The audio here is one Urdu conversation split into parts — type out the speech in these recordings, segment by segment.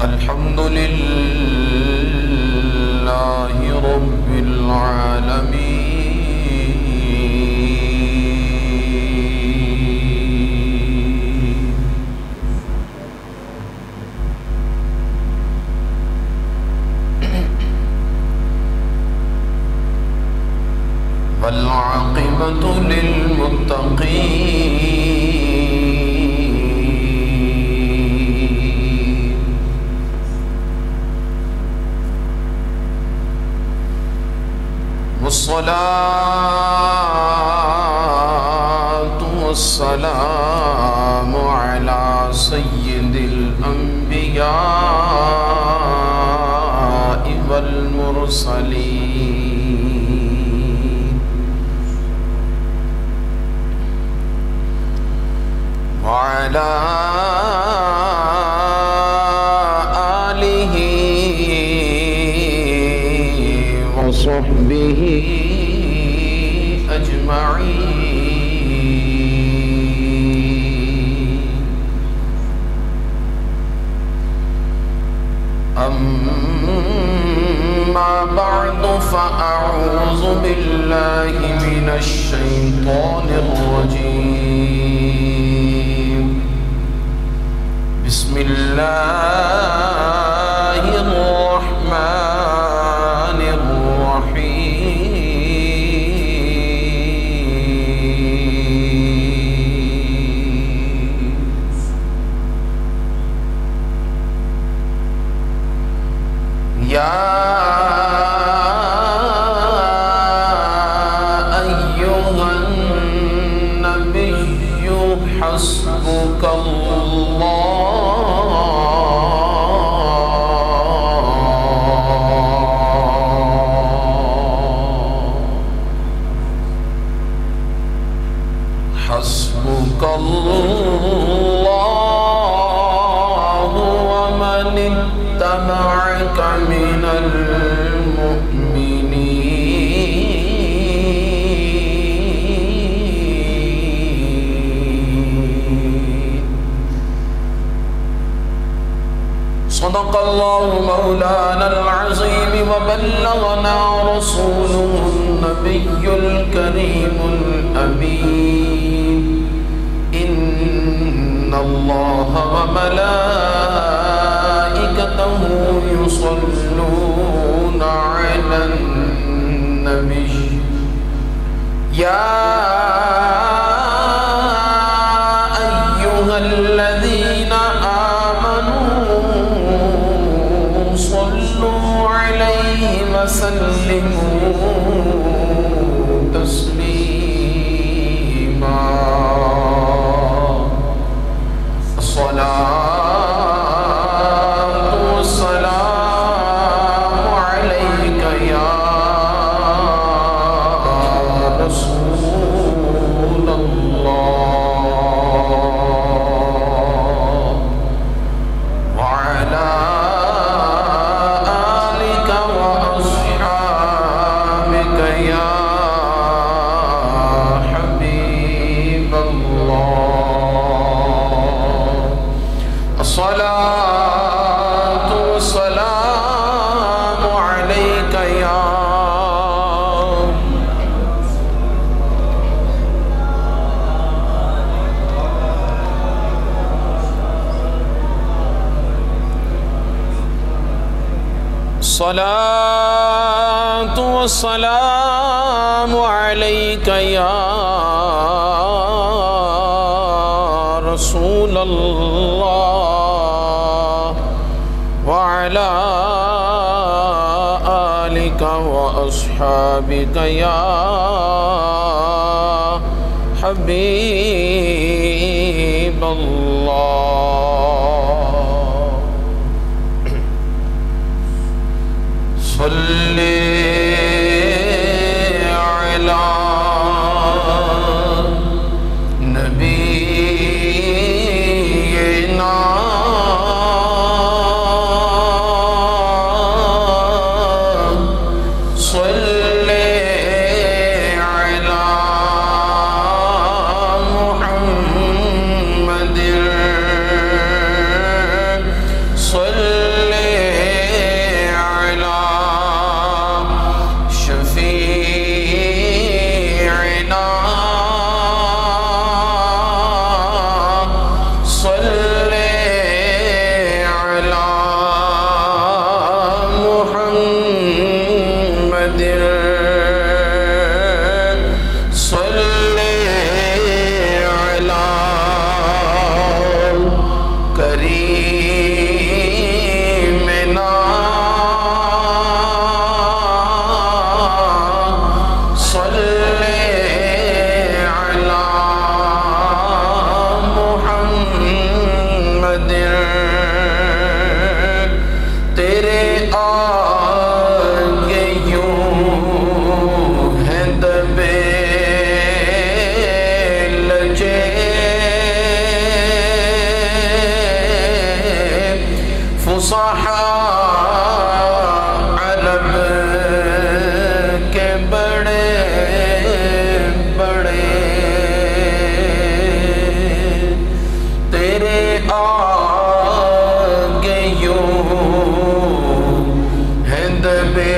الحمد لله رب العالمين والعاقبة للمتقين والصلاة والسلام على سيد الأنبياء والمرسلين وعلى آله وصحبه أجمعين أما بعد فأعوذ بالله من الشيطان الرجيم بسم الله الرحمن الرحيم يا أيها النبي حسبك حسبك الله ومن اتبعك من المؤمنين صدق الله مولانا العظيم وبلغنا رسوله النبي الكريم الأمين إن الله وملائكته يصلون على النبي يا أيها الذين آمنوا صلوا عليه وسلموا تسليما الصلاة والسلام عليك يا رسول الله وعلى آلك وأصحابك يا حبيب الله الصلاة والسلام عليك يا الصلاة والسلام عليك يا رسول الله وعلى آلك وأصحابك يا حبيب الله صل على نبينا صل دبے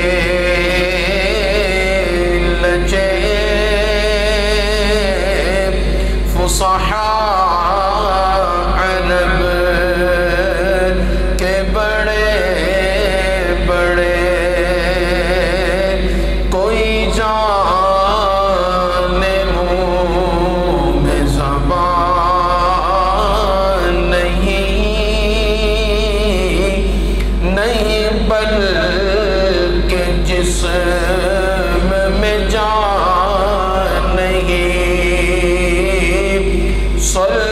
لچے فصحا عرب کے بڑے بڑے کوئی جانے منہ میں زبان نہیں بلکہ جسم میں جان نہیں صلی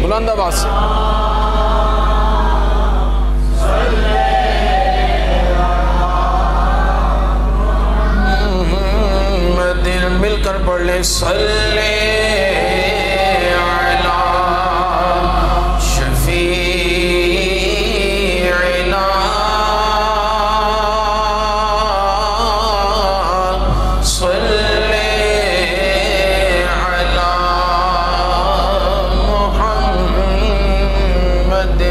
بلند آواز سے دل مل کر پڑھ لیں صلی علی شفیعنا صلی علی محمد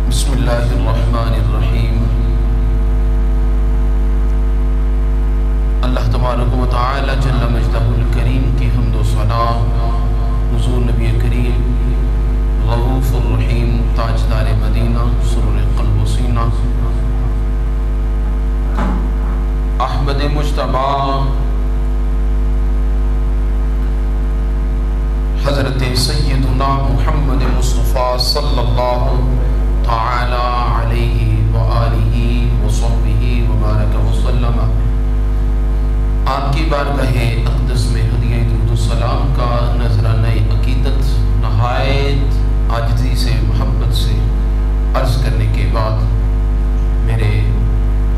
بسم اللہ الرحمن الرحیم اللہ تبارک و تعالی جل مجدہ الکریم کی حمد و ثنا حضور نبی کریم رؤوف الرحیم تاجدار مدینہ سرور قلب و سینہ احمد مجتبی حضرت سیدنا محمد مصطفیٰ صلی اللہ تعالی علیہ وآلہ وصحبہ وبارک وسلم آپ کی بارگاہ اقدس میں ہدیہ درود و سلام کا نذرانہ عقیدت نہایت عاجزی سے محبت سے عرض کرنے کے بعد میرے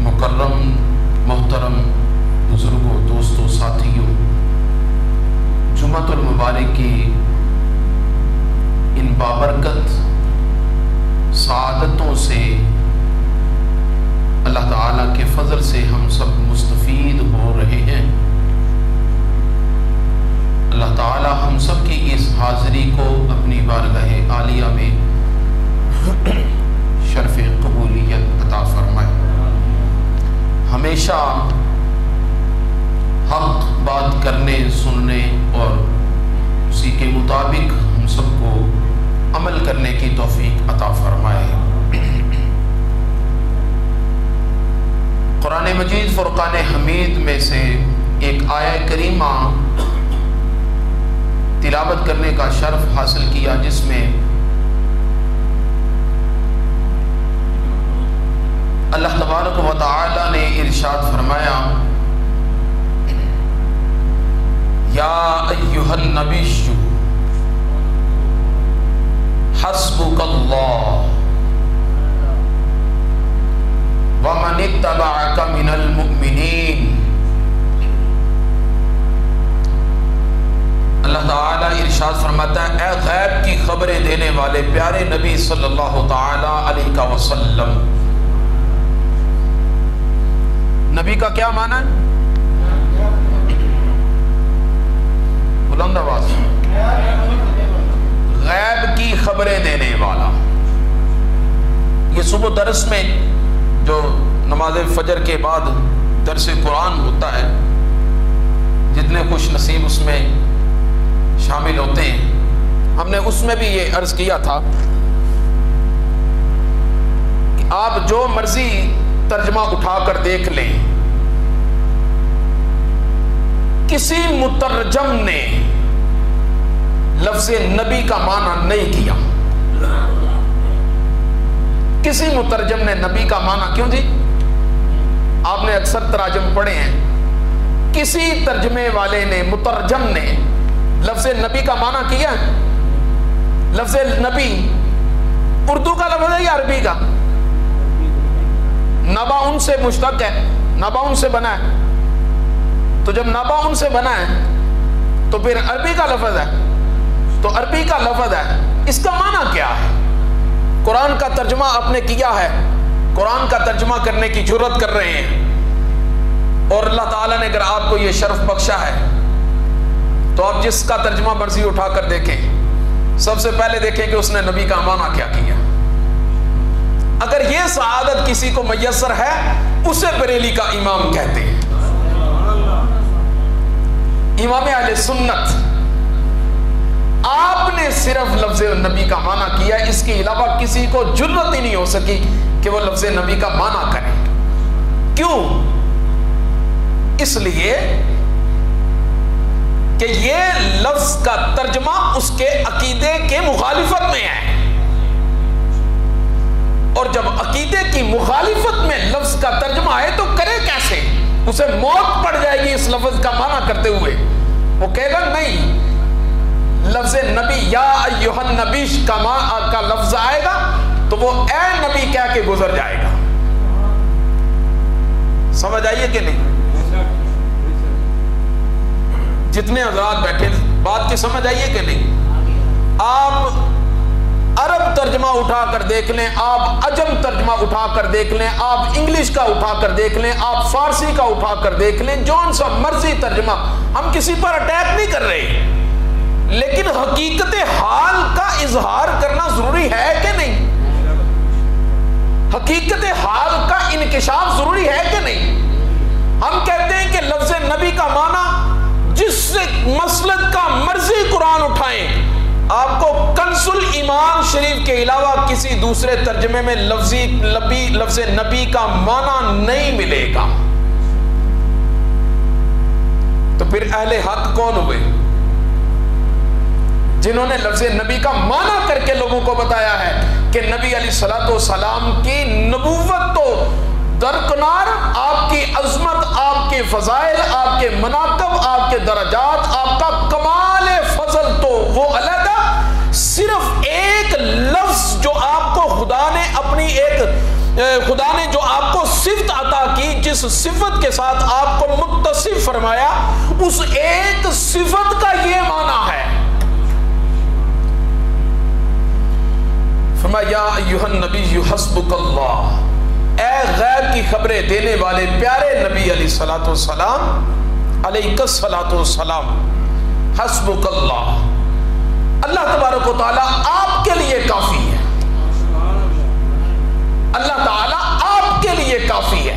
مکرم محترم بزرگوں دوستوں ساتھیوں جمعۃ المبارک کی ان بابرکت سعادتوں سے اللہ تعالیٰ کے فضل سے ہم سب مستفید ہو رہے ہیں۔ اللہ تعالیٰ ہم سب کی اس حاضری کو اپنی بارگاہ عالیہ میں شرف قبولیت عطا فرمائے۔ ہمیشہ حق بات کرنے سننے اور اسی کے مطابق ہم سب کو عمل کرنے کی توفیق عطا فرمائے۔ قرآن مجید فرقان حمید میں سے ایک آیہ کریمہ تلاوت کرنے کا شرف حاصل کیا جس میں اللہ تبارک و تعالی نے ارشاد فرمایا یا ایھا النبی حسبک اللہ ومن اتبعک من المؤمنین فرماتا ہے اے غیب کی خبریں دینے والے پیارے نبی صلی اللہ تعالی علیہ وسلم. نبی کا کیا معنی ہے؟ بلند آواز. غیب کی خبریں دینے والا. یہ صبح درس میں جو نماز فجر کے بعد درس قرآن ہوتا ہے، جتنے خوش نصیب اس میں شامل ہوتے ہیں، ہم نے اس میں بھی یہ عرض کیا تھا کہ آپ جو مرضی ترجمہ اٹھا کر دیکھ لیں، کسی مترجم نے لفظ نبی کا معنی نہیں کیا. کسی مترجم نے نبی کا معنی، کیوں جی؟ آپ نے اکثر تراجم پڑھے ہیں، کسی ترجمے والے نے، مترجم نے لفظ نبی کا معنی کیا؟ لفظ نبی اردو کا لفظ ہے یا عربی کا؟ نبا سے مشتق ہے، نبا سے بنا ہے. تو جب نبا سے بنا ہے تو پھر عربی کا لفظ ہے، تو عربی کا لفظ ہے، اس کا معنی کیا ہے؟ قرآن کا ترجمہ آپ نے کیا ہے، قرآن کا ترجمہ کرنے کی جرات کر رہے ہیں، اور اللہ تعالیٰ نے اگر آپ کو یہ شرف بخشا ہے تو آپ جس کا ترجمہ مرضی اٹھا کر دیکھیں، سب سے پہلے دیکھیں کہ اس نے نبی کا معنی کیا کیا. اگر یہ سعادت کسی کو میسر ہے، اسے بریلی کا امام کہتے ہیں، امام اہل سنت. آپ نے صرف لفظ نبی کا معنی کیا، اس کے علاوہ کسی کو جرت ہی نہیں ہو سکی کہ وہ لفظ نبی کا معنی کرے. کیوں؟ اس لیے کہ یہ لفظ کا ترجمہ اس کے عقیدے کے مخالفت میں ہے، اور جب عقیدے کی مخالفت میں لفظ کا ترجمہ ہے تو کرے کیسے؟ اسے موت پڑ جائے گی اس لفظ کا معنی کرتے ہوئے. وہ کہے گا نہیں، لفظ نبی یا ایھا النبی کا لفظ آئے گا تو وہ اے نبی کہہ کے گزر جائے گا. سمجھ آئیے کہ نہیں؟ جتنے حضرات بیٹھے بات کی سمجھ آئیے کہ نہیں؟ آپ عرب ترجمہ اٹھا کر دیکھ لیں، آپ عجم ترجمہ اٹھا کر دیکھ لیں، آپ انگلش کا اٹھا کر دیکھ لیں، آپ فارسی کا اٹھا کر دیکھ لیں، جون سا مرضی ترجمہ. ہم کسی پر اٹیک نہیں کر رہے، لیکن حقیقت حال کا اظہار کرنا ضروری ہے کہ نہیں؟ حقیقت حال کا انکشاف ضروری ہے کہ نہیں؟ ہم کہتے ہیں کہ لفظ نبی کا معنی جس سے مسلک کا مرضی قرآن اٹھائیں، آپ کو کنز الایمان شریف کے علاوہ کسی دوسرے ترجمے میں لفظ نبی کا معنی نہیں ملے گا. تو پھر اہل حق کون ہوئے؟ جنہوں نے لفظ نبی کا معنی کر کے لوگوں کو بتایا ہے کہ نبی علیہ الصلوۃ والسلام کی نبوت تو درکنار، آپ کی عظمت، آپ کے فضائل، آپ کے مناقب، آپ کے درجات، آپ کا کمال فضل تو وہ علیحدہ. صرف ایک لفظ جو آپ کو خدا نے جو آپ کو صفت عطا کی، جس صفت کے ساتھ آپ کو متصف فرمایا، اس ایک صفت کا یہ معنی ہے. فرمایا یا ایھا النبی حسبک اللہ، اے غیب کی خبریں دینے والے پیارے نبی علیہ الصلوۃ والسلام، علیہ الصلوۃ والسلام، حسبک اللہ، اللہ تبارک و تعالیٰ آپ کے لیے کافی ہے. اللہ تعالیٰ آپ کے لیے کافی ہے.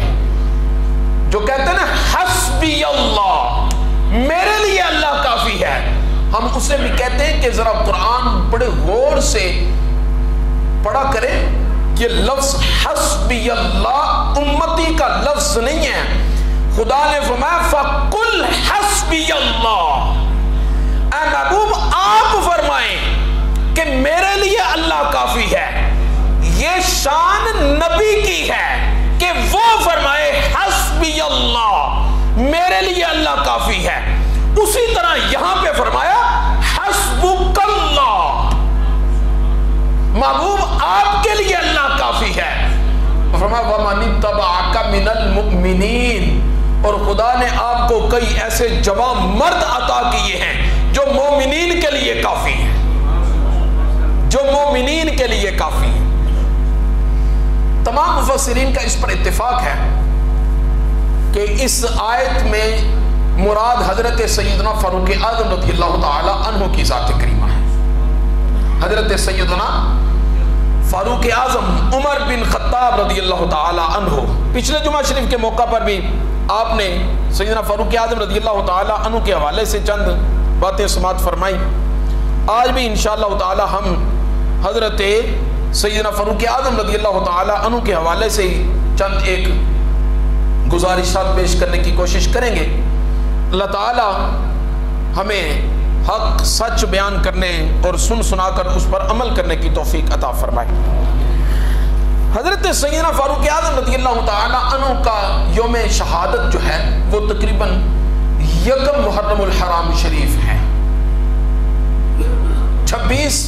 جو کہتے ہیں نا حسبی اللہ، میرے لیے اللہ کافی ہے، ہم اسے بھی کہتے ہیں کہ ذرا قرآن بڑے غور سے پڑھا کریں. یہ لفظ حسبی اللہ امتی کا لفظ نہیں ہے. خدا نے فرمایا فَقُلْ حسبی اللہ، اے محبوب آپ فرمائیں کہ میرے لیے اللہ کافی ہے. یہ شان نبی کی ہے کہ وہ فرمائے حسبی اللہ، میرے لیے اللہ کافی ہے. اسی طرح یہاں پہ فرمایا حسبک اللہ، محبوب آپ کے لیے اللہ کافی ہے. فرمایا وَمَنِ اتَّبَعَكَ مِنَ الْمُؤْمِنِينَ، اور خدا نے آپ کو کئی ایسے جوان مرد عطا کیے ہیں جو مومنین کے لیے کافی ہیں. جو مومنین کے لیے کافی ہے۔ تمام مفسرین کا اس پر اتفاق ہے کہ اس آیت میں مراد حضرت سیدنا فاروق اعظم رضی اللہ تعالی عنہ کی ذات کریمہ ہے۔ حضرت سیدنا فاروق اعظم عمر بن خطاب رضی اللہ تعالی عنہ، پچھلے جمعہ شریف کے موقع پر بھی آپ نے سیدنا فاروق اعظم رضی اللہ تعالی عنہ کے حوالے سے چند باتیں سماعت فرمائی۔ آج بھی انشاءاللہ تعالی ہم حضرت سیدنا فاروق اعظم رضی اللہ تعالی عنہ کے حوالے سے چند ایک گزارشات پیش کرنے کی کوشش کریں گے۔ اللہ تعالی ہمیں حق سچ بیان کرنے اور سنا کر اس پر عمل کرنے کی توفیق عطا فرمائے۔ حضرت سیدنا فاروق اعظم رضی اللہ تعالی عنہ کا یوم شہادت جو ہے وہ تقریباً 1 محرم الحرام شریف ہے۔ 26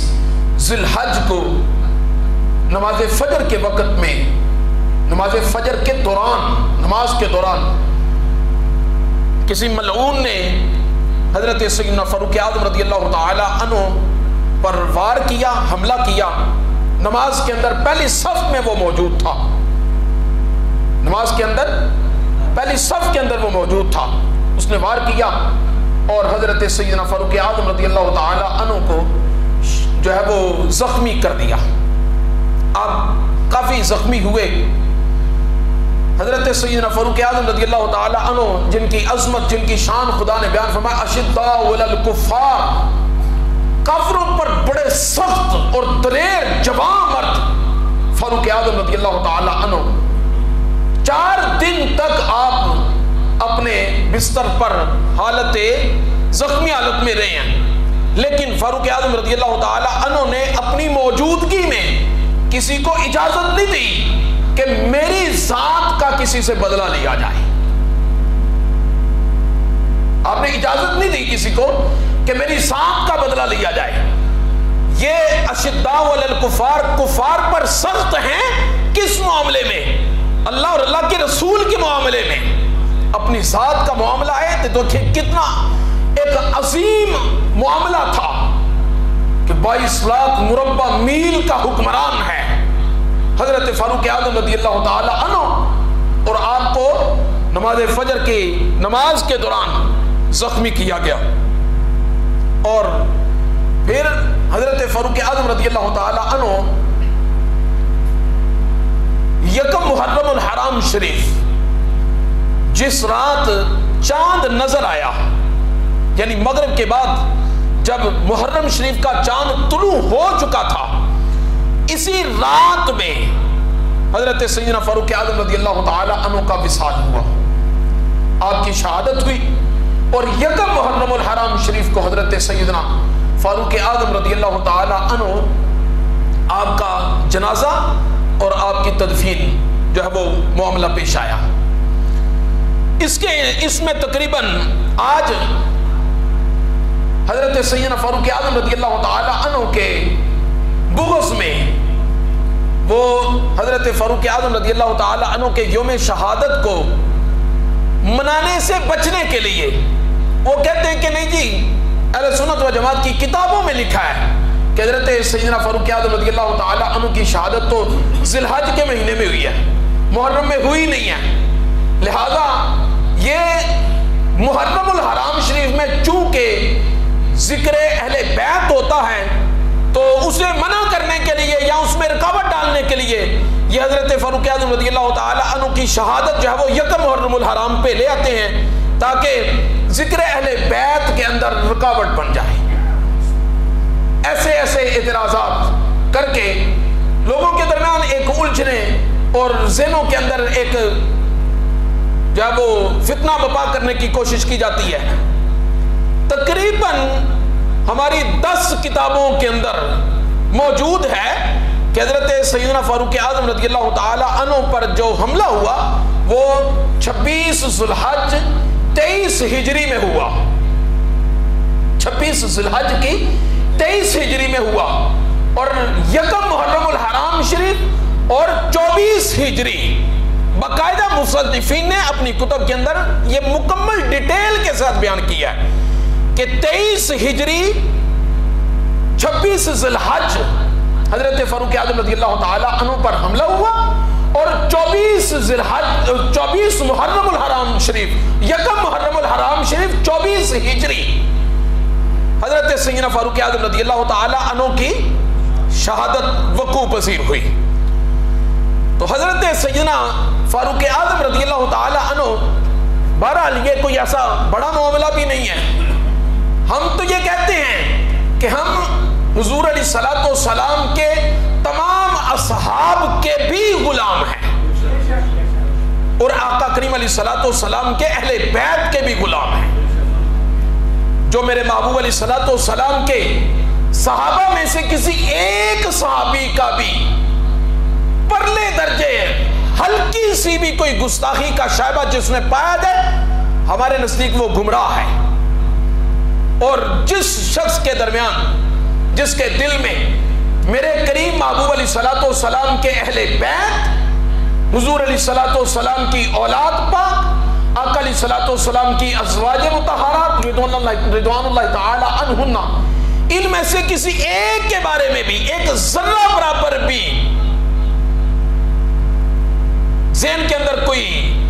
ذی الحج کو نماز فجر کے وقت میں، نماز فجر کے دوران، نماز کے دوران کسی ملعون نے حضرت سیدنا فاروق اعظم رضی اللہ تعالی عنہ پر وار کیا، حملہ کیا۔ نماز کے اندر پہلی صف میں وہ موجود تھا، نماز کے اندر پہلی صف کے اندر وہ موجود تھا، اس نے وار کیا اور حضرت سیدنا فاروق اعظم رضی اللہ تعالی عنہ کو جو ہے وہ زخمی کر دیا۔ آپ کافی زخمی ہوئے۔ حضرت سیدنا فاروق اعظم رضی اللہ تعالی عنہ جن کی عظمت، جن کی شان خدا نے بیان فرمایا، اشداء علی الکفار، کافروں پر بڑے سخت اور دلیر جوان مرد فاروق اعظم رضی اللہ تعالی عنہ۔ 4 دن تک آپ اپنے بستر پر حالت زخمی حالت میں رہے ہیں، لیکن فاروق اعظم رضی اللہ تعالی عنہ نے اپنی موجودگی میں کسی کو اجازت نہیں دی کہ میری ذات کا کسی سے بدلہ لیا جائے۔ آپ نے اجازت نہیں دی کسی کو کہ میری ذات کا بدلہ لیا جائے۔ یہ اشداء علی الکفار، کفار پر سخت ہیں کس معاملے میں؟ اللہ اور اللہ کے رسول کے معاملے میں۔ اپنی ذات کا معاملہ ہے تو کتنا ایک عظیم معاملہ تھا کہ 22 لاکھ مربع میل کا حکمران ہے حضرت فاروق اعظم رضی اللہ تعالی عنہ، اور آپ کو نماز فجر کی نماز کے دوران زخمی کیا گیا۔ اور پھر حضرت فاروق اعظم رضی اللہ تعالی عنہ 1 محرم الحرام شریف، جس رات چاند نظر آیا، یعنی مغرب کے بعد جب محرم شریف کا چاند طلوع ہو چکا تھا، اسی رات میں حضرت سیدنا فاروق اعظم رضی اللہ تعالی عنہ کا وصال ہوا، آپ کی شہادت ہوئی۔ اور 1 محرم الحرام شریف کو حضرت سیدنا فاروق اعظم رضی اللہ تعالی عنہ آپ کا جنازہ اور آپ کی تدفین جو ہے وہ معاملہ پیش آیا۔ اس میں تقریباً آج حضرت سیدنا فاروق اعظم رضی اللہ تعالی عنہ کے بغض میں، وہ حضرت فاروق اعظم رضی اللہ تعالی عنہ کے یوم شہادت کو منانے سے بچنے کے لیے وہ کہتے ہیں کہ نہیں جی، اہل سنت و جماعت کی کتابوں میں لکھا ہے کہ حضرت سیدنا فاروق اعظم رضی اللہ تعالی عنہ کی شہادت تو ذی الحج کے مہینے میں ہوئی ہے، محرم میں ہوئی نہیں ہے، لہذا یہ محرم الحرام شریف میں چونکہ ذکر اہل بیت ہوتا ہے تو اسے منع کرنے کے لیے یا اس میں رکاوٹ ڈالنے کے لیے یہ حضرت فاروق اعظم رضی اللہ تعالی عنہ کی شہادت جو ہے وہ 1 محرم الحرام پہ لے آتے ہیں تاکہ ذکر اہل بیت کے اندر رکاوٹ بن جائے۔ ایسے اعتراضات کر کے لوگوں کے درمیان ایک الجھنے اور ذہنوں کے اندر ایک جو ہے وہ فتنہ برپا کرنے کی کوشش کی جاتی ہے۔ تقریباً ہماری 10 کتابوں کے اندر موجود ہے کہ حضرت سیدنا فاروق اعظم رضی اللہ تعالی عنہ پر جو حملہ ہوا وہ 26 ذی الحج 23 ہجری میں ہوا، 26 ذی الحج کی 23 ہجری میں ہوا، اور 1 محرم الحرام شریف اور 24 ہجری۔ باقاعدہ مصنفین نے اپنی کتب کے اندر یہ مکمل ڈیٹیل کے ساتھ بیان کیا ہے کہ 23 ہجری 26 ذی الحج حضرت فاروق اعظم رضی اللہ تعالی عنہ پر حملہ ہوا اور 24 محرم الحرام شریف، یکم محرم الحرام شریف 24 ہجری حضرت سیدنا فاروق اعظم رضی اللہ تعالی عنہ کی شہادت وقوع پذیر ہوئی۔ تو حضرت سیدنا فاروق اعظم رضی اللہ تعالی عنہ، بہرحال یہ کوئی ایسا بڑا معاملہ بھی نہیں ہے، ہم تو یہ کہتے ہیں کہ ہم حضور علیہ السلام کے تمام اصحاب کے بھی غلام ہیں اور آقا کریم علیہ السلام کے اہل بیت کے بھی غلام ہیں۔ جو میرے محبوب علیہ السلام کے صحابہ میں سے کسی ایک صحابی کا بھی پرلے درجے ہلکی سی بھی کوئی گستاخی کا شائبہ جس میں پایا جائے، ہمارے نزدیک وہ گمراہ ہے۔ اور جس شخص کے درمیان، جس کے دل میں میرے کریم محبوب علیہ السلام کے اہل بیت، حضور علیہ السلام کی اولاد پاک، آقا علیہ السلام کی ازواج مطہرات رضوان اللہ تعالی عنہن، ان میں سے کسی ایک کے بارے میں بھی ایک ذرہ برابر بھی ذہن کے اندر کوئی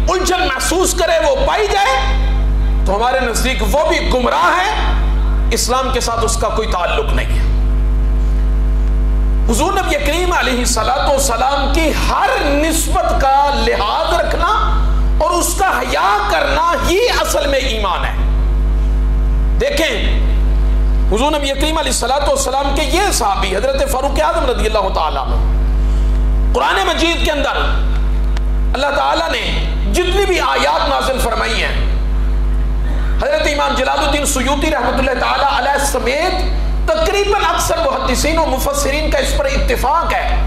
الجھن محسوس کرے، وہ پائی جائے، تو ہمارے نزدیک وہ بھی گمراہ ہے، اسلام کے ساتھ اس کا کوئی تعلق نہیں ہے۔ حضور نبی کریم علیہ السلام کی ہر نسبت کا لحاظ رکھنا اور اس کا حیا کرنا ہی اصل میں ایمان ہے۔ دیکھیں حضور نبی کریم علیہ السلام کے یہ صحابی حضرت فاروق اعظم رضی اللہ تعالیٰ عنہ، قرآن مجید کے اندر اللہ تعالیٰ نے جتنی بھی آیات نازل فرمائی ہیں، حضرت امام جلال الدین سیوطی رحمۃ اللہ تعالیٰ علیہ سمیت تقریباً اکثر محدثین و مفسرین کا اس پر اتفاق ہے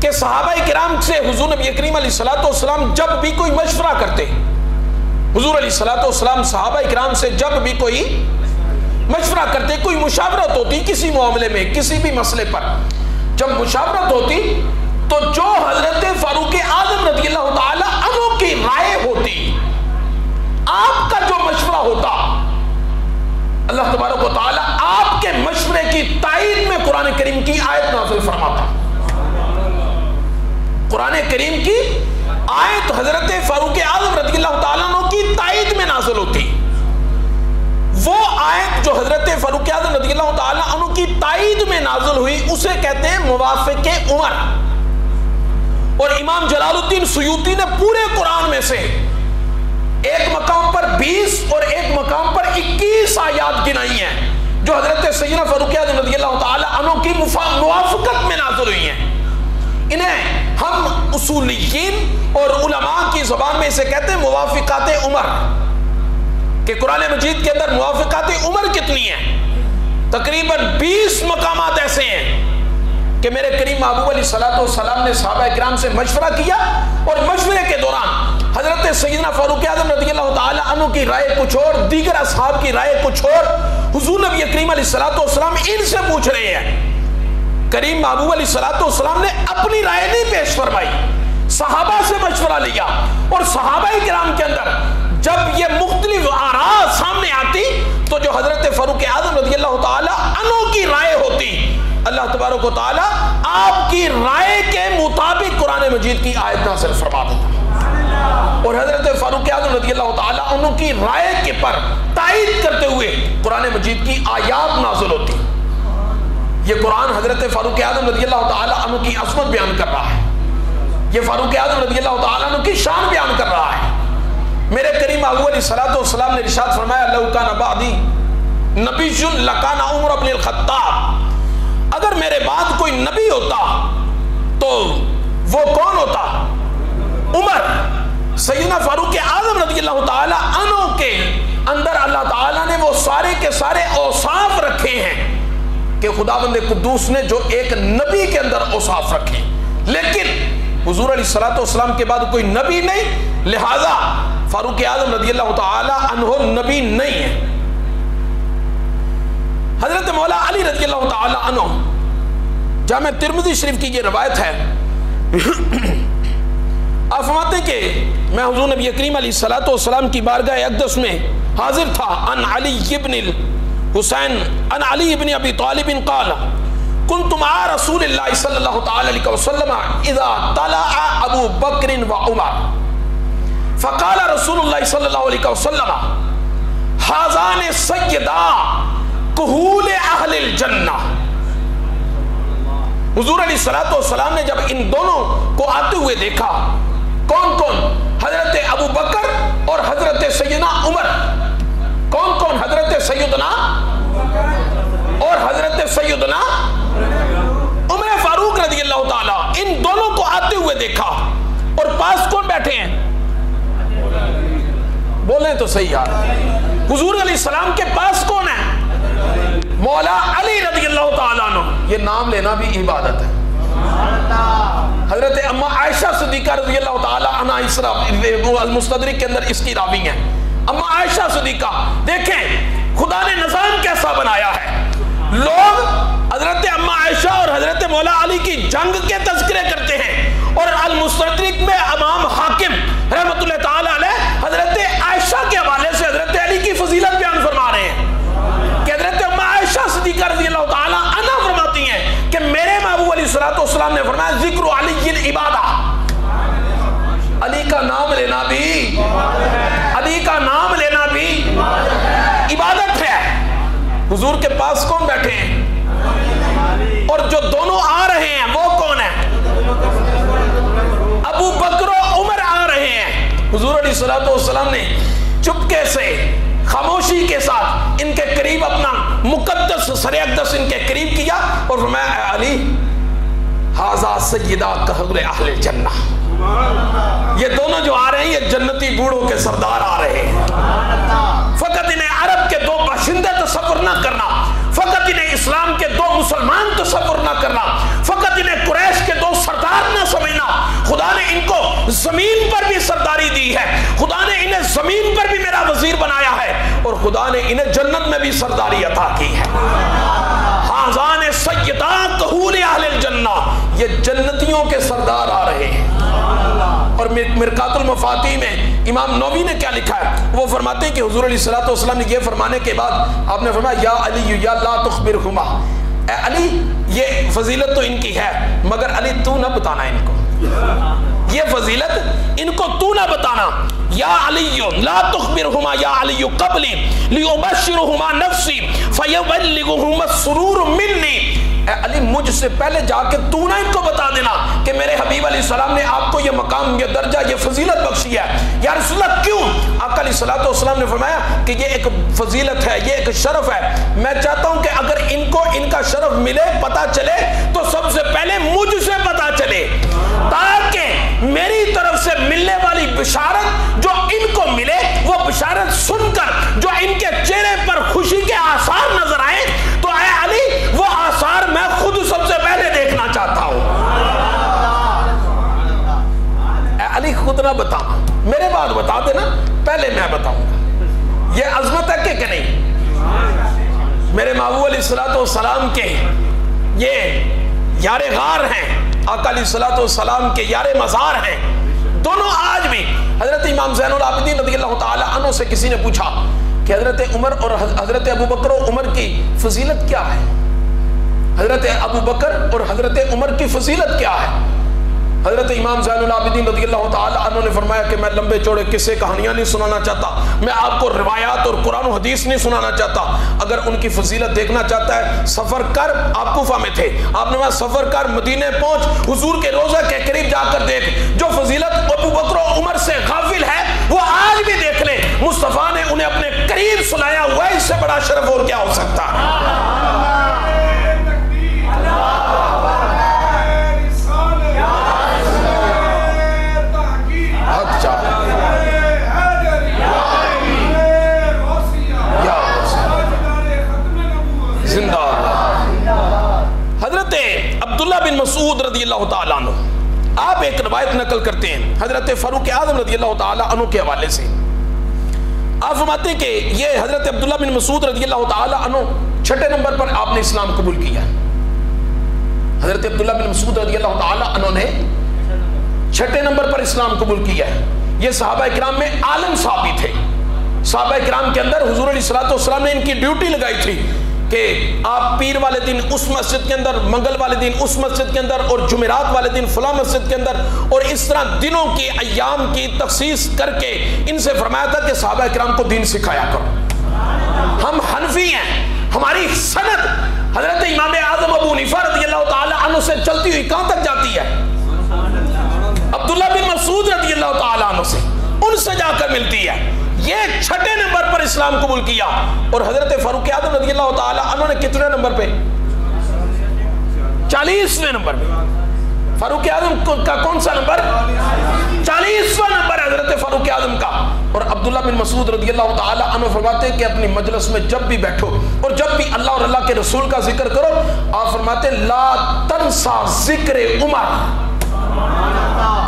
کہ صحابہ کرام سے حضور نبی کریم علیہ السلام جب بھی کوئی مشورہ کرتے، حضور علیہ السلام صحابہ کرام سے جب بھی کوئی مشورہ کرتے، کوئی مشاورت ہوتی کسی معاملے میں، کسی بھی مسئلے پر، جب مشاورت ہوتی تو جو حضرت فاروق اعظم رضی اللہ تعالی عنہ کی رائے ہوتی، آپ کا جو مشورہ ہوتا، اللہ تبارک و تعالی آپ کے مشورے کی تائید میں قرآن کریم کی آیت نازل فرماتا۔ قرآن کریم کی آیت حضرت فاروق اعظم رضی اللہ تعالیٰ عنہ کی تائید میں نازل ہوتی۔ وہ آیت جو حضرت فاروق اعظم رضی اللہ تعالیٰ عنہ کی تائید میں نازل ہوئی اسے کہتے ہیں موافق عمر۔ اور امام جلال الدین سیوطی نے پورے قرآن میں سے ایک مقام پر 20 اور ایک مقام پر 21 آیات گنائی ہیں جو حضرت سیدنا فاروق اعظم رضی اللہ تعالی عنہ کی موافقت میں نازل ہوئی ہیں۔ انہیں ہم اصولیین اور علماء کی زبان میں اسے کہتے ہیں موافقات عمر، کہ قرآن مجید کے اندر موافقات عمر کتنی ہیں؟ تقریباً 20 مقامات ایسے ہیں کہ میرے کریم محبوب علیہ السلام نے صحابہ کرام سے مشورہ کیا اور مشورے کے دوران حضرت سیدنا فاروق اعظم رضی اللہ تعالی عنہ کی رائے کچھ اور، دیگر اصحاب کی رائے کچھ اور، حضور نبی کریم علیہ السلام ان سے پوچھ رہے ہیں۔ کریم محبوب علیہ السلام نے اپنی رائے نہیں پیش فرمائی، صحابہ سے مشورہ لیا، اور صحابہ کرام کے اندر جب یہ مختلف آراء سامنے آتی تو جو حضرت فاروق اعظم رضی اللہ تعالی عنہ کی رائے ہوتی، اللہ تبارک و تعالی آپ کی رائے کے مطابق قرآن مجید کی آیت نازل فرما دیتا، اور حضرت فاروق اعظم رضی اللہ تعالی عنہ کی رائے کے پر تائید کرتے ہوئے قرآن مجید کی آیات نازل ہوتی۔ یہ قرآن حضرت فاروق اعظم رضی اللہ تعالی عنہ کی عظمت بیان کر رہا ہے، یہ فاروق اعظم رضی اللہ تعالی عنہ کی شان بیان کر رہا ہے۔ میرے کریم محبوب علیہ السلام نے ارشاد فرمایا لو کان بعدی نبی لکان عمر بن الخطاب، اگر میرے بعد کوئی نبی ہوتا تو وہ کون ہوتا؟ عمر۔ سیدنا فاروق اعظم رضی اللہ تعالی عنہ کے اندر اللہ تعالیٰ نے وہ سارے کے سارے اوصاف رکھے ہیں کہ خداوند قدوس نے جو ایک نبی کے اندر اوصاف رکھے، لیکن حضور علیہ السلام کے بعد کوئی نبی نہیں، لہذا فاروق اعظم رضی اللہ تعالی عنہ نبی نہیں ہے۔ حضرت مولا علی رضی اللہ تعالی عنہ، جامع ترمذی شریف کی یہ روایت ہے، آپ فرماتے ہیں کہ میں حضور نبی کریم علیہ السلام کی بارگاہ اقدس میں حاضر تھا، ان علی ابن الحسین ان علی ابن ابی طالب قال کنت مع رسول اللہ صلی اللہ تعالی علیہ وسلم اذا طلع ابو بکر و عمر فقال رسول اللہ صلی اللہ علیہ وسلم حاذان سیدا کہول اہل الجنہ. حضور علیہ السلام نے جب ان دونوں کو آتے ہوئے دیکھا، کون کون؟ حضرت ابو بکر اور حضرت سیدنا عمر. کون کون؟ حضرت سیدنا اور حضرت سیدنا عمر فاروق رضی اللہ تعالی. ان دونوں کو آتے ہوئے دیکھا اور پاس کون بیٹھے ہیں؟ بولیں تو صحیح یار. حضور علیہ السلام کے پاس کون ہے؟ مولا علی رضی اللہ تعالیٰ عنہ. یہ نام لینا بھی عبادت ہے. حضرت اما عائشہ صدیقہ رضی اللہ تعالیٰ عنہ المستدرک کے اندر اس کی راوی ہیں. اما عائشہ صدیقہ، دیکھیں خدا نے نظام کیسا بنایا ہے. لوگ حضرت اما عائشہ اور حضرت مولا علی کی جنگ کے تذکرے کرتے ہیں اور المستدرک میں امام حاکم رحمت اللہ تعالی علیہ حضرت عائشہ کے حوالے سے حضرت علی کی فضیلت بیان فرما رہے ہیں کہ حضرت اما عائشہ صدیقہ رضی اللہ تعالی عنہ فرماتی ہیں کہ میرے محبوب علیہ السلام نے فرمایا ذکر علی عبادہ. علی کا نام لینا بھی، علی کا نام لینا بھی عبادت ہے. حضور کے پاس کون بیٹھے ہیں؟ اور جو دونوں آ رہے ہیں وہ کون ہیں؟ ابو بکر و عمر آ رہے ہیں. حضور علیہ السلام نے چپکے سے خاموشی کے ساتھ ان کے قریب اپنا مقدس سر اقدس ان کے قریب کیا اور فرمایا اے علی ھذا سیدا کہول اہل الجنہ. یہ دونوں جو آ رہے ہیں یہ جنتی بوڑھوں کے سردار آ رہے ہیں. فقط انہیں عرب کے دو باشندے تصور نہ کرنا، فقط انہیں اسلام کے دو مسلمان تصور نہ کرنا، فقط انہیں قریش کے دو سردار نہ سمجھنا. خدا نے ان کو زمین پر بھی سرداری دی ہے، خدا نے انہیں زمین پر بھی میرا وزیر بنایا ہے اور خدا نے انہیں جنت میں بھی سرداری عطا کی ہے. حاذان سیدا کہول اہل الجنہ، یہ جنتیوں کے سردار آ رہے ہیں. اور مرقات المفاتیح میں امام نووی نے کیا لکھا ہے؟ وہ فرماتے ہیں کہ حضور علیہ السلام نے یہ فرمانے کے بعد آپ نے فرمایا یا علی یا لا تخبرہما، اے علی یہ فضیلت تو ان کی ہے مگر علی تو نہ بتانا ان کو، یہ فضیلت ان کو تو نہ بتانا. یا علی لا تخبرہما یا علی قبلی لیبشرہما نفسی فیبلغہما السرور منی. اے علی مجھ سے پہلے جا کے تو نہ ان کو بتا دینا کہ میرے حبیب علیہ السلام نے آپ کو یہ مقام، یہ درجہ، یہ فضیلت بخشی ہے. یا رسول اللہ کیوں؟ آقا علیہ السلام نے فرمایا کہ یہ ایک فضیلت ہے، یہ ایک شرف ہے. میں چاہتا ہوں کہ اگر ان کو ان کا شرف ملے، پتا چلے تو سب سے پہلے مجھ سے پتا چلے، تاکہ میری طرف سے ملنے والی بشارت جو ان کو ملے وہ بشارت سن کر جو ان کے چہرے پر خوشی کے آثار نظر آئے تو اے علی وہ آثار میں خود سب سے پہلے دیکھنا چاہتا ہوں. اے علی خود نہ بتانا، میرے بعد بتا دینا، پہلے میں بتاؤں گا. یہ عظمت ہے کہ نہیں؟ میرے محبوب علیہ السلام کے یہ یار غار ہیں، آقا علیہ السلام کے یار مزار ہیں دونوں آج بھی. حضرت امام زین العابدین رضی اللہ تعالی عنہ سے کسی نے پوچھا کہ حضرت عمر اور حضرت ابو بکر و عمر کی فضیلت کیا ہے؟ حضرت ابو بکر اور حضرت عمر کی فضیلت کیا ہے؟ حضرت امام زین العابدین رضی اللہ تعالی عنہ نے فرمایا کہ میں لمبے چوڑے قصے کہانیاں نہیں سنانا چاہتا، میں آپ کو روایات اور قرآن و حدیث نہیں سنانا چاہتا. اگر ان کی فضیلت دیکھنا چاہتا ہے سفر کر، آپ کوفہ میں تھے، آپ نے وہاں سفر کر مدینے پہنچ، حضور کے روضہ کے قریب جا کر دیکھ. جو فضیلت ابو بکر و عمر سے غافل ہے وہ آج بھی دیکھ لیں. مصطفیٰ نے انہیں اپنے قریب سلایا ہوا ہے، اس سے بڑا شرف اور کیا ہو سکتا ہے؟ حضرت عبداللہ بن مسعود رضی اللہ تعالیٰ عنہ آپ ایک روایت نقل کرتے ہیں حضرت فاروق اعظم رضی اللہ تعالیٰ عنہ کے حوالے سے. آپ فرماتے ہیں کہ یہ حضرت عبداللہ بن مسعود رضی اللہ تعالیٰ عنہ 6 نمبر پر آپ نے اسلام قبول کیا. حضرت عبداللہ بن مسعود رضی اللہ تعالیٰ عنہ نے 6 نمبر پر اسلام قبول کیا ہے. یہ صحابہ کرام میں عالم صحابی تھے. صحابہ کرام کے اندر حضور علیہ السلام نے ان کی ڈیوٹی لگائی تھی کہ آپ پیر والے دن اس مسجد کے اندر، منگل والے دن اس مسجد کے اندر، اور جمعرات والے دن فلاں مسجد کے اندر، اور اس طرح دنوں کی ایام کی تخصیص کر کے ان سے فرمایا تھا کہ صحابہ کرام کو دین سکھایا کرو۔ ہم حنفی ہیں، ہماری سند حضرت امام اعظم ابو حنیفہ رضی اللہ تعالی عنہ سے چلتی ہوئی کہاں تک جاتی ہے؟ عبداللہ بن مسعود رضی اللہ تعالی عنہ سے، ان سے جا کر ملتی ہے۔ یہ 6 نمبر پر اسلام قبول کیا، اور حضرت فاروق اعظم رضی اللہ تعالی عنہ نے کتنے نمبر پہ؟ 40ویں نمبر پہ۔ فاروق اعظم کا کون سا نمبر؟ 40واں نمبر حضرت فاروق اعظم کا۔ اور عبداللہ بن مسعود رضی اللہ تعالی عنہ فرماتے ہیں کہ اپنی مجلس میں جب بھی بیٹھو اور جب بھی اللہ اور اللہ کے رسول کا ذکر کرو، آپ فرماتے ہیں لا تنسا ذکر عمر،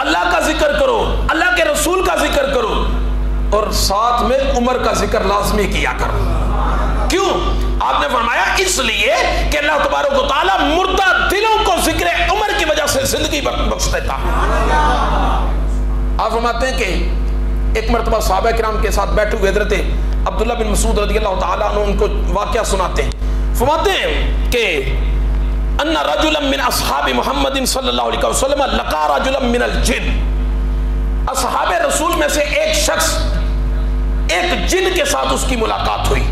اللہ کا ذکر کرو، اللہ کے رسول کا ذکر کرو، اور ساتھ میں عمر کا ذکر لازمی کیا کرو۔ کیوں؟ آپ نے فرمایا اس لیے کہ اللہ تبارک و تعالیٰ مردہ دلوں کو ذکر عمر کی وجہ سے زندگی بخش دیتا۔ آپ فرماتے ہیں کہ ایک مرتبہ صحابہ کرام کے ساتھ بیٹھے ہوئے حضرت عبداللہ بن مسعود رضی اللہ تعالیٰ عنہ ان کو واقعہ سناتے ہیں۔ فرماتے ہیں کہ ان رجلا من اصحاب محمد صلی اللہ علیہ وسلم لقا رجلا من الجن، اصحاب رسول میں سے ایک شخص ایک جن کے ساتھ اس کی ملاقات ہوئی۔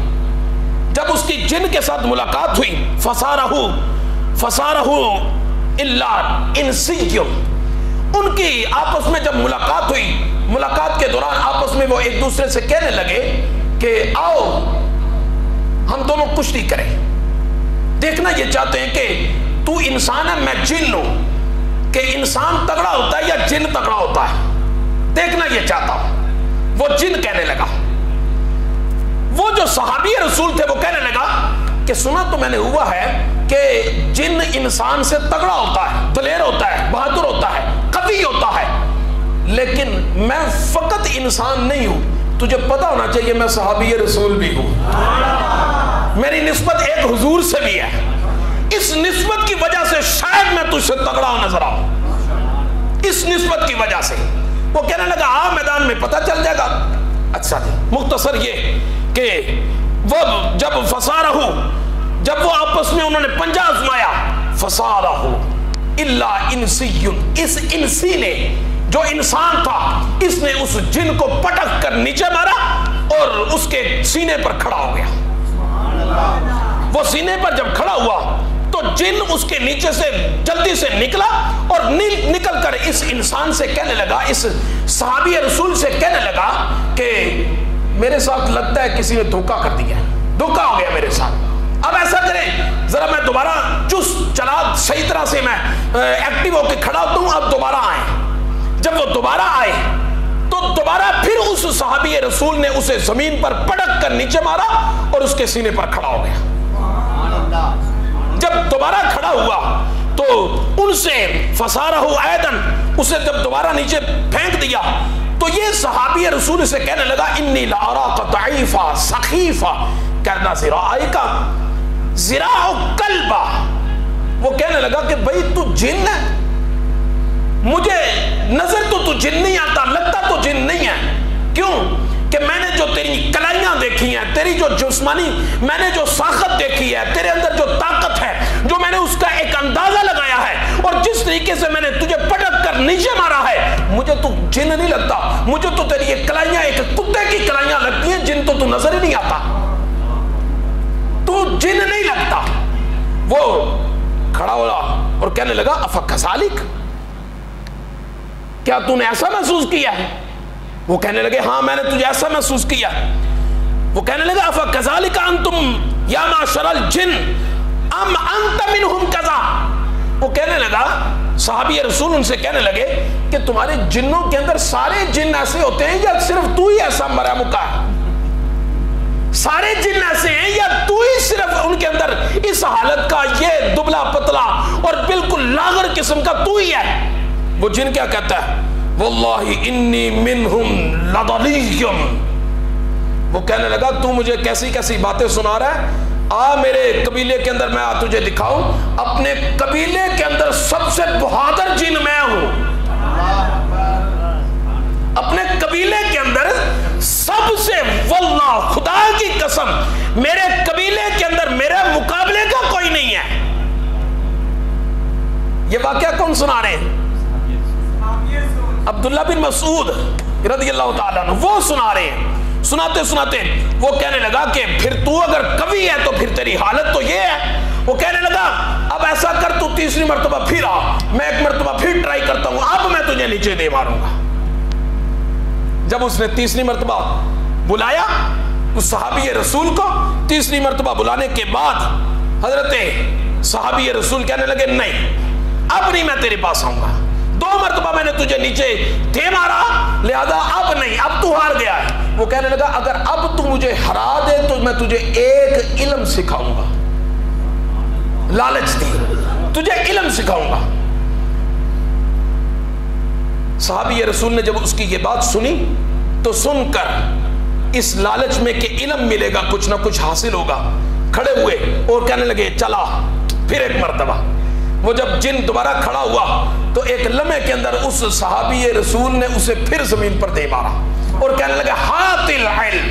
جب اس کی جن کے ساتھ ملاقات ہوئی فسارہ الا انسی، ان کی آپس میں جب ملاقات ہوئی، ملاقات کے دوران آپس میں وہ ایک دوسرے سے کہنے لگے کہ آؤ ہم دونوں کشتی کریں، دیکھنا یہ چاہتے ہیں کہ تو انسان ہے میں جن ہوں، کہ انسان تگڑا ہوتا ہے یا جن تگڑا ہوتا ہے، دیکھنا یہ چاہتا ہوں۔ وہ جن کہنے لگا، وہ جو صحابی رسول تھے وہ کہنے لگا کہ سنا تو میں نے ہوا ہے کہ جن انسان سے تگڑا ہوتا ہے، دلیر ہوتا ہے، بہادر ہوتا ہے، قوی ہوتا ہے، لیکن میں فقط انسان نہیں ہوں، تجھے پتا ہونا چاہیے میں صحابی رسول بھی ہوں، میری نسبت ایک حضور سے بھی ہے، اس نسبت کی وجہ سے شاید میں تجھ سے تگڑا نظر آؤں، اس نسبت کی وجہ سے۔ وہ کہنے لگا ہاں میدان میں پتہ چل جائے گا۔ اچھا جی، مختصر یہ کہ وہ جب جب وہ آپس میں انہوں نے پنجہ آزمایا، فسارہ الا انسی، اس انسی نے جو انسان تھا اس نے اس جن کو پٹک کر نیچے مارا اور اس کے سینے پر کھڑا ہو گیا۔ وہ سینے پر جب کھڑا ہوا تو جن اس کے نیچے سے جلدی سے نکلا اور نکل کر اس انسان سے کہنے لگا، اس صحابی رسول سے کہنے لگا کہ میرے ساتھ لگتا ہے کسی نے دھوکہ کر دیا، دھوکہ ہو گیا میرے ساتھ، اب ایسا کریں ذرا میں دوبارہ چست چلا صحیح طرح سے میں ایکٹیو ہو کے کھڑا ہوتا ہوں، اب دوبارہ آئیں۔ جب وہ دوبارہ آئے تو دوبارہ پھر اس صحابی رسول نے اسے زمین پر پٹک کر نیچے مارا اور اس کے سینے پر کھڑا ہو گیا۔ جب دوبارہ کھڑا ہوا تو ان سے فسارہ ایدن، اسے جب دوبارہ نیچے پھینک دیا تو یہ صحابی رسول سے کہنے لگا انی لاراک ضعیفا سخیفا کرنا ذراعک ذراع کلبا۔ وہ کہنے لگا کہ بھئی تو جن ہے، مجھے نظر تو جن نہیں آتا، لگتا تو جن نہیں ہے، کیوں کہ میں نے جو تیری کلائیاں دیکھی ہیں، تیری جو جسمانی میں نے جو ساخت دیکھی ہے، تیرے اندر جو طاقت ہے، جو میں نے اس کا ایک اندازہ لگایا ہے، اور جس طریقے سے میں نے تجھے پٹک کر نیچے مارا ہے، مجھے تو جن نہیں لگتا، مجھے تو تیری یہ کلائیاں ایک کتے کی کلائیاں لگتی ہیں، جن تو نظر ہی نہیں آتا، تو جن نہیں لگتا۔ وہ کھڑا ہوا اور کہنے لگا افکذالک، کیا تو نے ایسا محسوس کیا ہے؟ وہ کہنے لگے ہاں میں نے تجھے ایسا محسوس کیا۔ وہ کہنے لگا افکذالک انتم یا معشر الجن ام انت منہم کذا۔ وہ کہنے لگا، صحابی رسول ان سے کہنے لگے کہ تمہارے جنوں کے اندر سارے جن ایسے ہوتے ہیں یا صرف تو ہی ایسا مرا مکا ہے؟ سارے جن ایسے ہیں یا تو ہی صرف ان کے اندر اس حالت کا، یہ دبلا پتلا اور بالکل لاغر قسم کا تو ہی ہے؟ وہ جن کیا کہتا ہے؟ واللہ انی منہم لضلیم۔ وہ کہنے لگا تو مجھے کیسی کیسی باتیں سنا رہا ہے، آ میرے قبیلے کے اندر میں تجھے دکھاؤں، اپنے قبیلے کے اندر سب سے بہادر جن میں ہوں، اپنے قبیلے کے اندر سب سے، واللہ خدا کی قسم میرے قبیلے کے اندر میرے یہ واقعہ کون سنا رہے ہیں؟ عبداللہ بن مسعود رضی اللہ تعالیٰ عنہ وہ سنا رہے ہیں. سناتے سناتے وہ کہنے لگا کہ پھر تو اگر قوی ہے تو پھر تیری حالت تو یہ ہے. وہ کہنے لگا اب ایسا کر تو تیسری مرتبہ پھر آ, میں ایک مرتبہ پھر ٹرائی کرتا ہوں, اب میں تجھے نیچے دے ماروں گا. جب اس نے تیسری مرتبہ بلایا اس صحابی رسول کو, تیسری مرتبہ بلانے کے بعد حضرت صحابی رسول کہنے لگے نہیں اب نہیں میں تیرے پاس آؤں گا, 2 مرتبہ میں نے تجھے نیچے دے مارا لہذا اب نہیں, اب تو ہار گیا ہے. وہ کہنے لگا اگر اب تو مجھے ہرا دے تو میں تجھے ایک علم سکھاؤں گا. لالچ دی, تجھے علم سکھاؤں گا. صحابی رسول نے جب اس کی یہ بات سنی تو سن کر اس لالچ میں کہ علم ملے گا کچھ نہ کچھ حاصل ہوگا, کھڑے ہوئے اور کہنے لگے چلا پھر ایک مرتبہ. وہ جب جن دوبارہ کھڑا ہوا تو ایک لمحے کے اندر اس صحابی رسول نے اسے پھر زمین پر دے مارا اور کہنے لگا ہات العلم,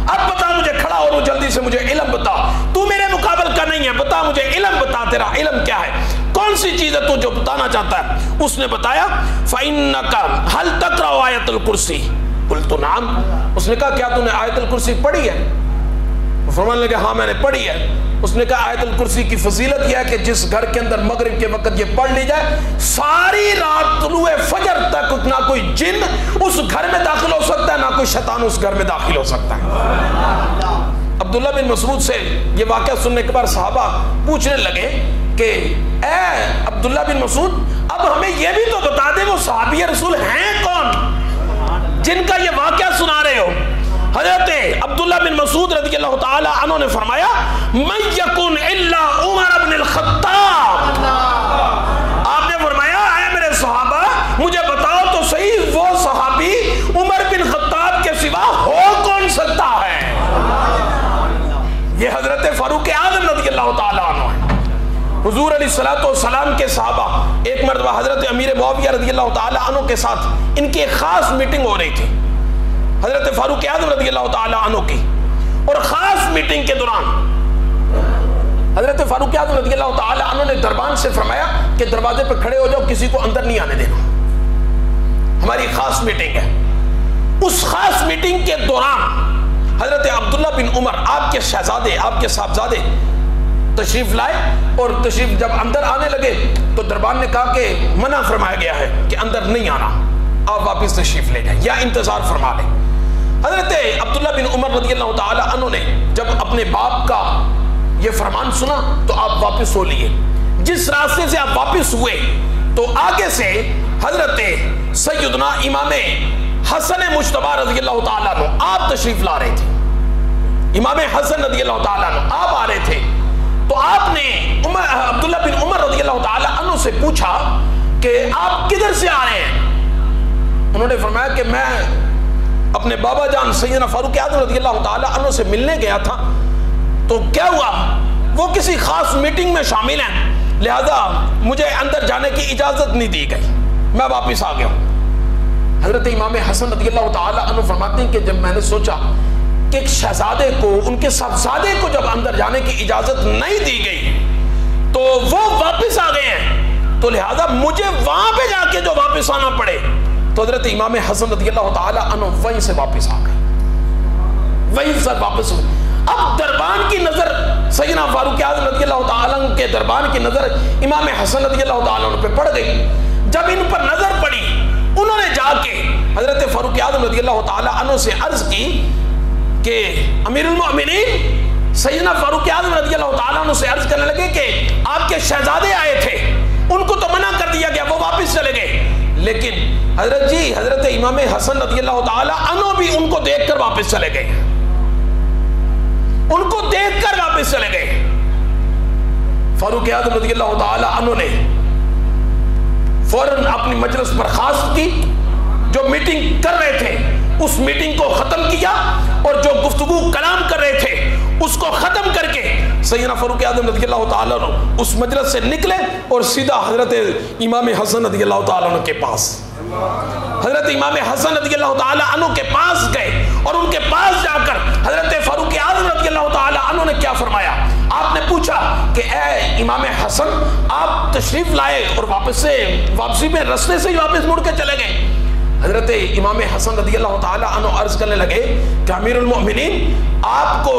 اب بتا مجھے, کھڑا ہو جلدی سے مجھے علم بتا, تو میرے مقابل کا نہیں ہے, بتا مجھے علم بتا, تیرا علم کیا ہے, کون سی چیز ہے تو جو بتانا چاہتا ہے. اس نے بتایا فَإِنَّكَ هَلْ تَقْرَأُ آیَةَ الْكُرْسِي قُلْتُ نَعَمْ. اس نے کہا کیا تو نے آیت الکرسی پڑھی ہے؟ فرمانے لگے ہاں میں نے پڑھی ہے. اس نے کہا آیت الکرسی کی فضیلت یہ ہے کہ جس گھر کے اندر مغرب کے وقت یہ پڑھ لی جائے ساری رات طلوع فجر تک نہ کوئی جن اس گھر میں داخل ہو سکتا ہے نہ کوئی شیطان اس گھر میں داخل ہو سکتا ہے. عبداللہ بن مسعود سے یہ واقعہ سننے کے بعد صحابہ پوچھنے لگے کہ اے عبداللہ بن مسعود اب ہمیں یہ بھی تو بتا دے وہ صحابی رسول ہیں کون جن کا یہ واقعہ سنا رہے ہو. حضرت عبداللہ بن مسعود رضی اللہ تعالی عنہ نے فرمایا من یکن الا عمر بن الخطاب. آپ نے فرمایا اے میرے صحابہ مجھے بتاؤ تو صحیح وہ صحابی عمر بن خطاب کے سوا ہو کون سکتا ہے. یہ حضرت فاروق اعظم رضی اللہ تعالی عنہ ہے. حضور علیہ السلام کے صحابہ ایک مرتبہ حضرت امیر معاویہ رضی اللہ تعالی عنہ کے ساتھ ان کی ایک خاص میٹنگ ہو رہی تھی حضرت فاروق اعظم رضی اللہ تعالی عنہ کی, اور خاص میٹنگ کے دوران حضرت فاروق اعظم رضی اللہ تعالی عنہ نے دربان سے فرمایا کہ دروازے پہ کھڑے ہو جاؤ, کسی کو اندر نہیں آنے دینا, ہماری خاص میٹنگ ہے. اس خاص میٹنگ کے دوران حضرت عبداللہ بن عمر آپ کے شہزادے آپ کے صاحبزادے تشریف لائے, اور تشریف جب اندر آنے لگے تو دربان نے کہا کہ منع فرمایا گیا ہے کہ اندر نہیں آنا, آپ واپس تشریف لے جائیں یا انتظار فرما لیں. حضرت عبداللہ بن عمر رضی اللہ تعالی عنہ نے جب اپنے باپ کا یہ فرمان سنا تو آپ واپس ہو لیے. جس راستے سے آپ واپس ہوئے تو آگے سے حضرت سیدنا امام حسن مجتبی رضی اللہ تعالی عنہ آپ تشریف لا رہے تھے. امام حسن رضی اللہ تعالی عنہ آپ آ رہے تھے تو آپ نے عبداللہ بن عمر رضی اللہ تعالی عنہ سے پوچھا کہ آپ کدھر سے آ رہے ہیں. انہوں نے فرمایا کہ میں اپنے بابا جان سیدنا فاروق اعظم رضی اللہ تعالی عنہ سے ملنے گیا تھا, تو کیا ہوا وہ کسی خاص میٹنگ میں شامل ہیں لہذا مجھے اندر جانے کی اجازت نہیں دی گئی, میں واپس آ گیا ہوں. حضرت امام حسن رضی اللہ تعالی عنہ فرماتے ہیں کہ جب میں نے سوچا کہ ایک شہزادے کو ان کے صاحبزادے کو جب اندر جانے کی اجازت نہیں دی گئی تو وہ واپس آ گئے ہیں, تو لہذا مجھے وہاں پہ جا کے جو واپس آنا پڑے, تو حضرت امام حسن رضی اللہ تعالی عنہ وہیں سے واپس آ گئے, وہیں سے واپس ہوئے. اب دربان کی نظر سیدنا فاروق اعظم رضی اللہ تعالی عنہ کے دربان کی نظر امام حسن رضی اللہ تعالی عنہ پہ پڑ گئی. جب ان پر نظر پڑی انہوں نے جا کے حضرت فاروق اعظم رضی اللہ تعالی عنہ سے عرض کی کہ امیر المؤمنین سیدنا فاروق اعظم رضی اللہ تعالیٰ عنہ سے عرض کرنے لگے کہ آپ کے شہزادے آئے تھے, ان کو تو منع کر دیا گیا, وہ واپس چلے گئے, لیکن حضرت امام حسن رضی اللہ تعالیٰ عنہ بھی ان کو دیکھ کر واپس چلے گئے, ان کو دیکھ کر واپس چلے گئے. فاروق اعظم رضی اللہ تعالیٰ عنہ نے فوراً اپنی مجلس برخاست کی, جو میٹنگ کر رہے تھے اس میٹنگ کو ختم کیا, اور جو گفتگو کلام کر رہے تھے اس کو ختم کر کے سیدنا فاروق اعظم رضی اللہ تعالیٰ عنہ اس مجلس سے نکلے اور سیدھا حضرت امام حسن رضی اللہ تعالیٰ عنہ کے پاس حضرت امام حسن رضی اللہ تعالیٰ عنہ کے پاس گئے, اور ان کے پاس جا کر حضرت فاروق اعظم رضی اللہ تعالی عنہ نے کیا فرمایا؟ آپ نے پوچھا کہ اے امام حسن آپ تشریف لائے اور واپسی میں رستے سے ہی واپس مڑ کے چلے گئے۔ حضرت امام حسن رضی اللہ تعالی عنہ عرض کرنے لگے کہ امیر المؤمنین آپ کو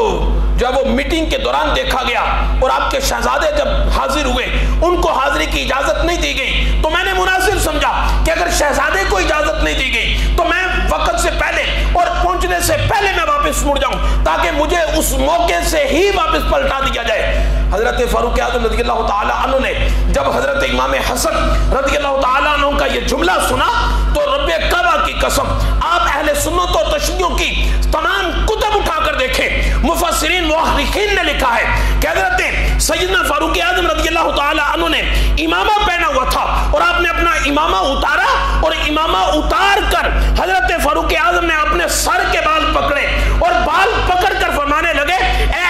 جب وہ میٹنگ کے دوران دیکھا گیا اور آپ کے شہزادے جب حاضر ہوئے ان کو حاضری کی اجازت نہیں دی گئی، تو میں نے مناسب سمجھا کہ اگر شہزادے کو اجازت نہیں دی گئی تو میں وقت سے پہلے اور پہنچنے سے پہلے میں واپس مڑ جاؤں تاکہ مجھے اس موقع سے ہی واپس پلٹا دیا جائے۔ حضرت فاروق اعظم رضی اللہ تعالی عنہ نے جب حضرت امام حسن رضی اللہ تعالی عنہ کا یہ جملہ سنا تو رب کعبہ کی قسم آپ اہل سنت و تشیعوں کی تمام کتب اٹھا کر دیکھیں، مفسرین مؤرخین نے لکھا ہے کہ حضرت سیدنا فاروق اعظم رضی اللہ تعالی عنہ نے امامہ پہنا ہوا تھا اور آپ نے اپنا امامہ اتارا اور امامہ اتار کر حضرت فاروق اعظم نے اپنے سر کے بال پکڑے اور بال پکڑ کر فرمانے لگے اے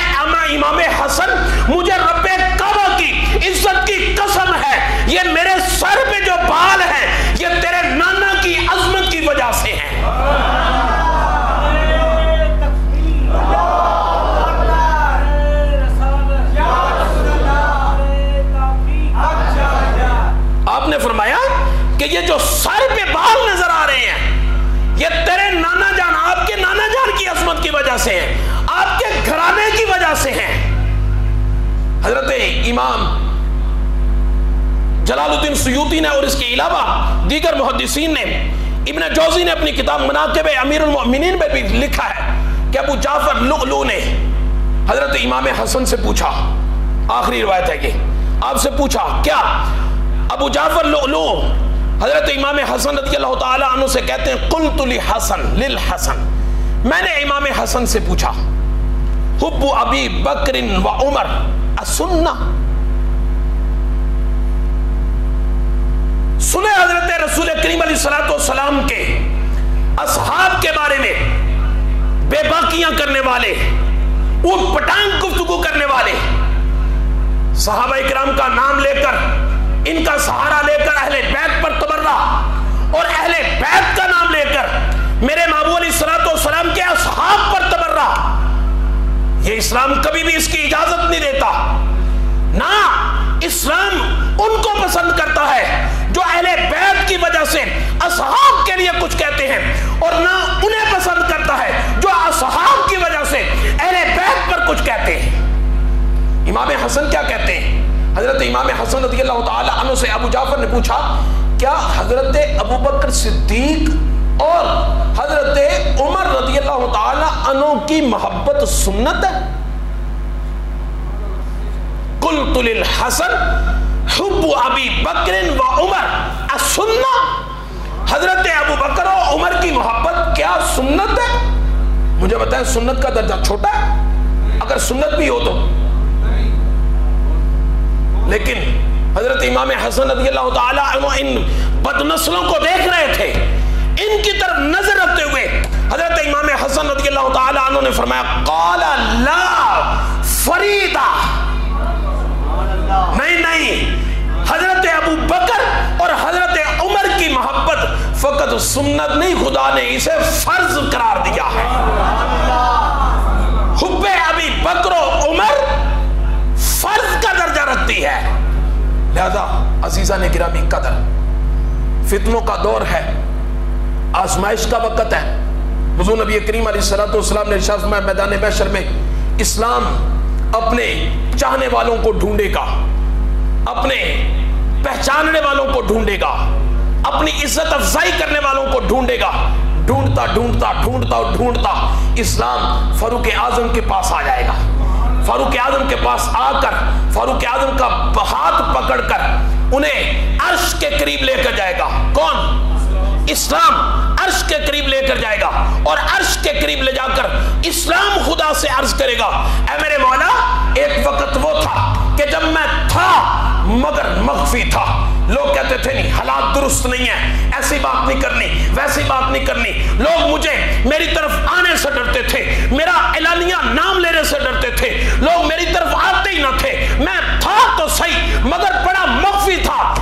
امام حسن مجھے رب کعبہ کی عزت کی قسم ہے یہ میرے سر پہ جو بال ہیں یہ تیرے نانا کی عظمت کی وجہ سے ہیں۔ آپ نے فرمایا کہ یہ جو سر پہ بال نظر آ رہے ہیں یہ تیرے نانا جان آپ کے نانا جان کی عظمت کی وجہ سے ہیں، آپ کے گھرانے کی وجہ سے ہیں۔ حضرت امام جلال الدین سیوطی نے اور اس کے علاوہ دیگر محدثین نے، ابن جوزی نے اپنی کتاب مناقب امیر المؤمنین میں بھی لکھا ہے کہ ابو جعفر لؤلؤ نے حضرت امام حسن سے پوچھا، آخری روایت ہے یہ، آپ سے پوچھا کیا؟ ابو جعفر لؤلؤ حضرت امام حسن رضی اللہ تعالی عنہ سے کہتے ہیں قلت للحسن میں نے امام حسن سے پوچھا حب ابی بکر و عمر السنہ، سنے حضرت رسول کریم علیہ السلام کے اصحاب کے بارے میں بے باکیاں کرنے والے، اونٹ پٹانگ گفتگو کرنے والے، صحابہ کرام کا نام لے کر ان کا سہارا لے کر اہل بیت پر تبرہ اور اہل بیت کا نام لے کر میرے محبوب علیہ السلام کے اصحاب پر تبرہ، یہ اسلام کبھی بھی اس کی اجازت نہیں دیتا۔ نہ اسلام ان کو پسند کرتا ہے جو اہل بیت کی وجہ سے اصحاب کے لیے کچھ کہتے ہیں، اور نہ انہیں پسند کرتا ہے جو اصحاب کی وجہ سے اہل بیت پر کچھ کہتے ہیں۔ امام حسن کیا کہتے ہیں؟ حضرت امام حسن رضی اللہ تعالی عنہ سے ابو جعفر نے پوچھا کیا حضرت ابو بکر صدیق اور حضرت عمر رضی اللہ تعالی عنہ کی محبت سنت ہے؟ قلت للحسن حب ابی بکر و عمر السنہ، حضرت ابو بکر و عمر کی محبت کیا سنت ہے؟ مجھے بتائیں سنت کا درجہ چھوٹا ہے اگر سنت بھی ہو تو؟ لیکن حضرت امام حسن رضی اللہ تعالی عنہ ان بد نسلوں کو دیکھ رہے تھے، ان کی طرف نظر رکھتے ہوئے حضرت امام حسن رضی اللہ تعالی عنہ نے فرمایا قال لا فریدہ، نہیں حضرت ابو بکر اور حضرت عمر کی محبت فقط سنت نہیں، خدا نے اسے فرض قرار دیا ہے۔ حب ابی بکر و عمر فرض کا درجہ رکھتی ہے۔ لہذا عزیزان گرامی قدر، فتنوں کا دور ہے، آزمائش کا وقت ہے۔ حضور نبی کریم علیہ السلام نے ارشاد فرمایا میدان محشر میں اسلام اپنے چاہنے والوں کو ڈھونڈے گا، اپنے پہچاننے والوں کو ڈھونڈے گا، اپنی عزت افزائی کرنے والوں کو ڈھونڈے گا۔ ڈھونڈتا ڈھونڈتا ڈھونڈتا ڈھونڈتا اسلام فاروق اعظم کے پاس آ جائے گا۔ فاروق اعظم کے پاس آ کر فاروق اعظم کا ہاتھ پکڑ کر انہیں عرش کے قریب لے کر جائے گا۔ کون؟ اسلام عرش کے قریب لے کر جائے گا، اور عرش کے قریب لے جا کر اسلام خدا سے عرض کرے گا اے میرے مولا ایک وقت وہ تھا کہ جب میں تھا مگر مخفی تھا، لوگ کہتے تھے نہیں حالات درست نہیں ہیں، ایسی بات نہیں کرنی، ویسی بات نہیں کرنی، لوگ مجھے میری طرف آنے سے ڈرتے تھے، میرا اعلانیہ نام لینے سے ڈرتے تھے، لوگ میری طرف آتے ہی نہ تھے، میں تھا تو صحیح مگر بڑا مخفی تھا۔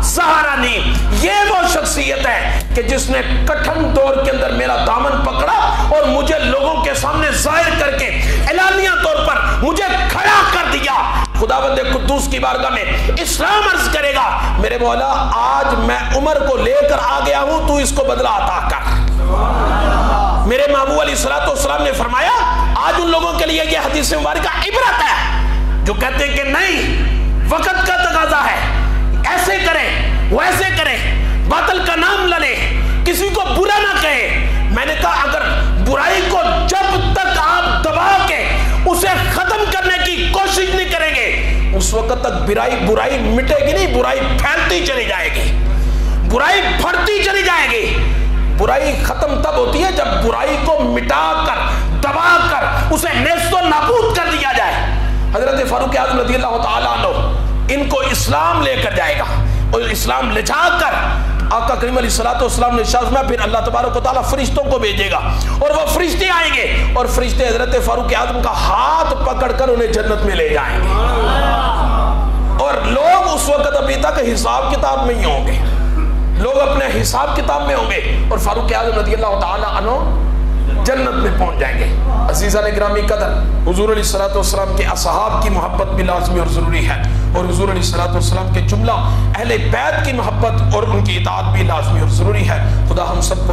سہارانی، یہ وہ شخصیت ہے کہ جس نے کٹھن دور کے اندر میرا دامن پکڑا اور مجھے لوگوں کے سامنے ظاہر کر کے اعلانیہ طور پر مجھے کھڑا کر دیا، خداوند قدوس کی بارگاہ میں اسلام عرض کرے گا، میرے مولا آج میں عمر کو لے کر آ گیا ہوں، تو اس کو بدلہ عطا کر۔ میرے محبوب علیہ السلام نے فرمایا آج ان لوگوں کے لیے یہ حدیث مبارکہ عبرت ہے جو کہتے ہیں کہ نہیں، وقت کا تقاضا ہے، ایسے کریں ویسے کریں، باطل کا نام نہ لیں، کسی کو برا نہ کہیں۔ میں نے کہا اگر برائی کو جب تک آپ دبا کے اسے ختم کرنے کی کوشش نہیں کریں گے، اس وقت تک برائی مٹے گی نہیں، برائی پھیلتی چلی جائے گی، برائی بڑھتی چلی جائے گی۔ برائی ختم تب ہوتی ہے جب برائی کو مٹا کر دبا کر اسے نیست و نابود کر دیا جائے۔ حضرت فاروق اعظم رضی اللہ تعالیٰ عنہ ان کو اسلام لے کر جائے گا، اور اسلام لے جا کر آقا کریم علیہ السلام نے ارشاد فرمایا پھر اللہ تبارک و تعالیٰ فرشتوں کو بھیجے گا، اور وہ فرشتے آئیں گے اور فرشتے حضرت فاروق اعظم کا ہاتھ پکڑ کر انہیں جنت میں لے جائیں گے، اور لوگ اس وقت ابھی تک حساب کتاب میں ہی ہوں گے، لوگ اپنے حساب کتاب میں ہوں گے، اور فاروق اعظم رضی اللہ تعالیٰ عنہ جنت میں پہنچ جائیں گے۔ عزیزان گرامی قدر، حضور علیہ السلام کے اصحاب کی محبت بھی لازمی اور ضروری ہے، اور حضور علیہ السلام کے جملہ اہل بیت کی محبت اور ان کی اطاعت بھی لازمی اور ضروری ہے۔ خدا ہم سب کو